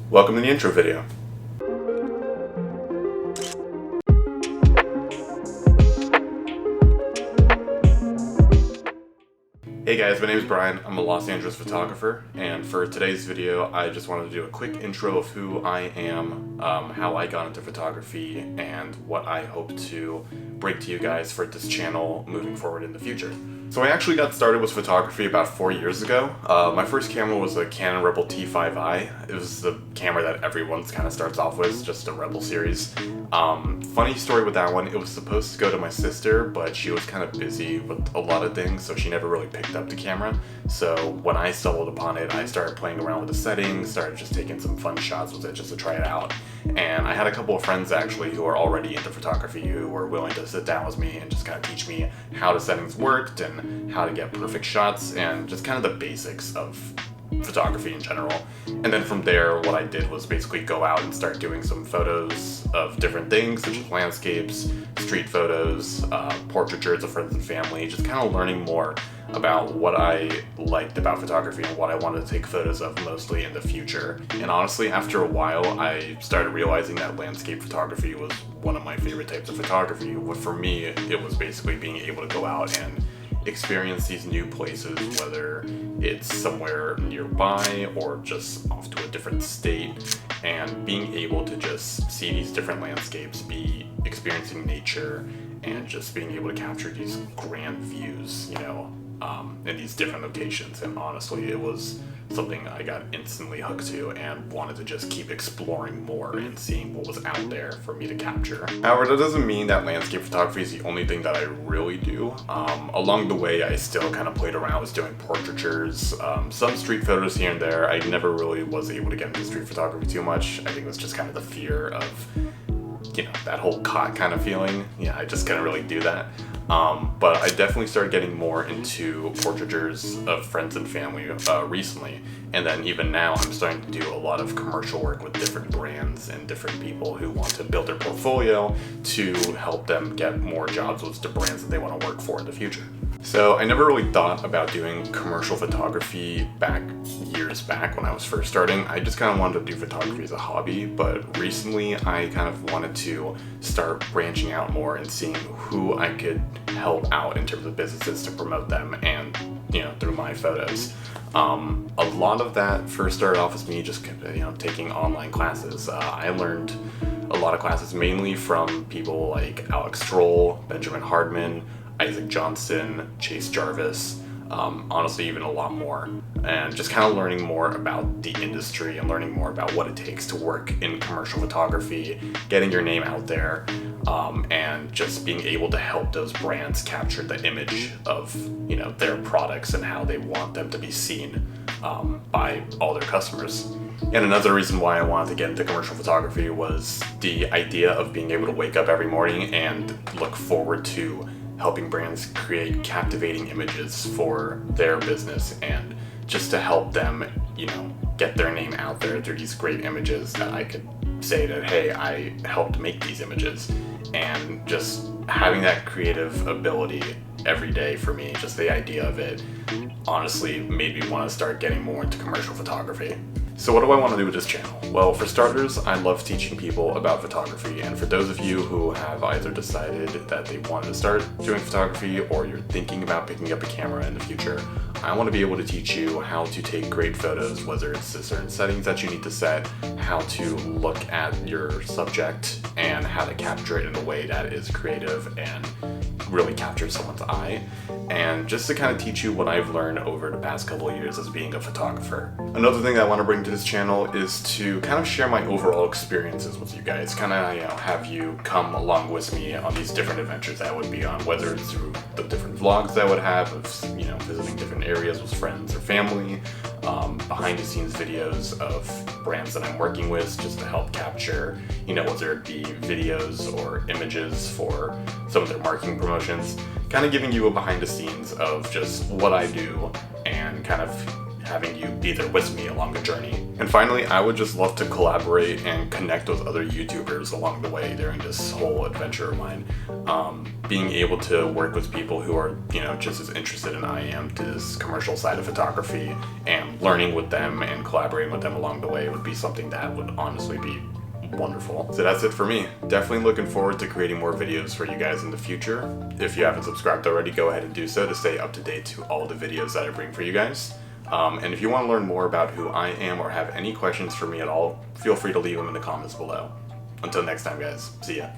Welcome to the intro video. Hey guys, my name is Brian. I'm a Los Angeles photographer, and for today's video I just wanted to do a quick intro of who I am, how I got into photography, and what I hope to bring to you guys for this channel moving forward in the future. So I actually got started with photography about 4 years ago. My first camera was a Canon Rebel T5i. It was the camera that everyone kind of starts off with, just a Rebel series. Funny story with that one, it was supposed to go to my sister, but she was kind of busy with a lot of things, so she never really picked up the camera. So when I stumbled upon it, I started playing around with the settings, started just taking some fun shots with it just to try it out. And I had a couple of friends actually who are already into photography who were willing to sit down with me and just kind of teach me how the settings worked and how to get perfect shots and just kind of the basics of photography in general. And then from there, what I did was basically go out and start doing some photos of different things, such as landscapes, street photos, portraitures of friends and family, just kind of learning more about what I liked about photography and what I wanted to take photos of mostly in the future. And honestly, after a while, I started realizing that landscape photography was one of my favorite types of photography. For me, it was basically being able to go out and experience these new places, whether it's somewhere nearby or just off to a different state, and being able to just see these different landscapes, be experiencing nature, and just being able to capture these grand views, in these different locations. And honestly, it was something I got instantly hooked to and wanted to just keep exploring more and seeing what was out there for me to capture. However, that doesn't mean that landscape photography is the only thing that I really do. Along the way, I still kind of played around with doing portraitures, some street photos here and there. I never really was able to get into street photography too much. I think it was just kind of the fear of that whole caught kind of feeling. Yeah, I just couldn't really do that. But I definitely started getting more into portraitures of friends and family recently. And then even now, I'm starting to do a lot of commercial work with different brands and different people who want to build their portfolio to help them get more jobs with the brands that they want to work for in the future. So I never really thought about doing commercial photography years back when I was first starting. I just kind of wanted to do photography as a hobby, but recently I kind of wanted to start branching out more and seeing who I could help out in terms of businesses to promote them and, through my photos. A lot of that first started off as me just, taking online classes. I learned a lot of classes mainly from people like Alex Stroll, Benjamin Hardman, Isaac Johnson, Chase Jarvis, honestly even a lot more, and just kind of learning more about the industry and learning more about what it takes to work in commercial photography, getting your name out there, and just being able to help those brands capture the image of their products and how they want them to be seen by all their customers. And another reason why I wanted to get into commercial photography was the idea of being able to wake up every morning and look forward to helping brands create captivating images for their business, and just to help them, get their name out there through these great images that I could say that, hey, I helped make these images. And just having that creative ability every day for me, just the idea of it, honestly made me want to start getting more into commercial photography. So what do I want to do with this channel? Well, for starters, I love teaching people about photography, and for those of you who have either decided that they want to start doing photography or you're thinking about picking up a camera in the future, I want to be able to teach you how to take great photos, whether it's the certain settings that you need to set, how to look at your subject, and how to capture it in a way that is creative and really captures someone's eye, and just to kind of teach you what I've learned over the past couple of years as being a photographer. Another thing that I want to bring to this channel is to kind of share my overall experiences with you guys, kind of have you come along with me on these different adventures that I would be on, whether it's through the different vlogs I would have of visiting different areas with friends or family, behind the scenes videos of brands that I'm working with just to help capture, whether it be videos or images for some of their marketing promotions, kind of giving you a behind the scenes of just what I do and kind of having you be there with me along the journey. And finally, I would just love to collaborate and connect with other YouTubers along the way during this whole adventure of mine. Being able to work with people who are, just as interested as I am to this commercial side of photography, and learning with them and collaborating with them along the way would be something that would honestly be wonderful. So that's it for me. Definitely looking forward to creating more videos for you guys in the future. If you haven't subscribed already, go ahead and do so to stay up to date to all the videos that I bring for you guys. And if you want to learn more about who I am or have any questions for me at all, feel free to leave them in the comments below. Until next time, guys. See ya.